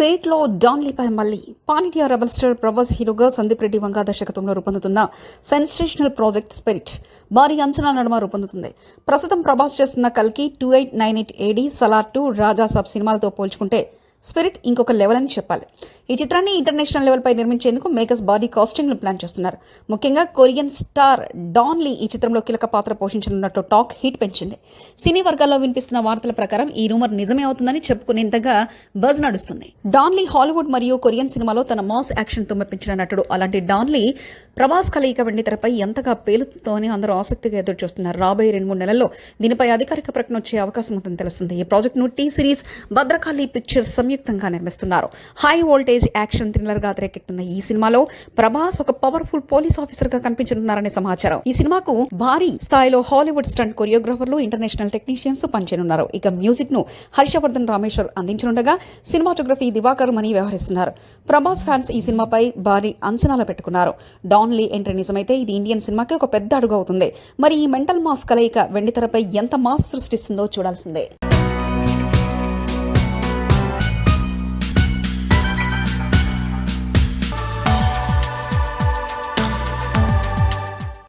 స్పిరిట్లో డాన్లీపై మళ్ళీ పానిటియా rebel star Prabhas హీరోగా సందీప్ రెడ్డి వంగా దర్శకత్వంలో రూపొందుతున్న సెన్సేషనల్ ప్రాజెక్ట్ స్పిరిట్ భారీ అంచనాల నడుమ రూపొందుతుంది. ప్రస్తుతం ప్రభాస్ చేస్తున్న కల్కి 2898 AD, సలార్ 2, రాజా సబ్ సినిమాలతో పోల్చుకుంటే స్పిరిట్ ఇంకొక లెవెల్ అని చెప్పాలి. ఈ చిత్రాన్ని ఇంటర్నేషనల్ లెవెల్పై నిర్మించేందుకు మేకర్స్ భారీ కాస్టింగ్ను ప్లాన్ చేస్తున్నారు. ముఖ్యంగా కొరియన్ స్టార్ డాన్ లీ ఈ చిత్రంలో కీలక పాత్ర పోషించనున్నట్లు టాక్ హీట్ పెంచింది. సినీ వర్గాల్లో వినిపిస్తున్న వార్తల ప్రకారం ఈ రూమర్ నిజమే అవుతుందని చెప్పుకునేంతగా బజ్ నడుస్తుంది. డాన్ లీ హాలీవుడ్ మరియు కొరియన్ సినిమాలో తన మాస్ యాక్షన్ తో మెప్పించిన నటుడు. అలాంటి డాన్ లీ ప్రభాస్ కలయిక వెండితెరపై ఎంతగా పేలుతుందో అని అందరూ ఆసక్తిగా ఎదురు చూస్తున్నారు. రాబోయే 2-3 నెలల్లో దీనిపై అధికారిక ప్రకటన వచ్చే అవకాశం ఉందని తెలుస్తుంది. ఈ ప్రాజెక్టును టీ సిరీస్ భద్రకాళి పిక్చర్స్ సంయుక్తంగా నిర్మిస్తున్నారు. హై వోల్టేజ్ యాక్షన్ థ్రిల్లర్ గా తెరకెక్కుతున్న ఈ సినిమాలో ప్రభాస్ ఒక పవర్ఫుల్ పోలీస్ ఆఫీసర్ గా కనిపించనున్నారనే సమాచారం. ఈ సినిమాకు భారీ స్థాయిలో హాలీవుడ్ స్టంట్ కొరియోగ్రాఫర్లు, ఇంటర్నేషనల్ టెక్నీషియన్స్ పనిచేయనున్నారు. ఇక మ్యూజిక్ ను హర్షవర్ధన్ రామేశ్వర్ అందించనుండగా సినిమాటోగ్రఫీ దివాకర్ మణి వ్యవహరిస్తున్నారు. ప్రభాస్ ఫ్యాన్స్ ఈ సినిమాపై భారీ అంచనాలు పెట్టుకున్నారు. డాన్ లీ ఎంట్రీ నిజమైతే ఇది ఇండియన్ సినిమాకి ఒక పెద్ద అడుగు అవుతుంది. మరి ఈ మెంటల్ మాస్ కలయిక వెండితెరపై ఎంత మాస్ సృష్టిస్తుందో చూడాల్సిందే.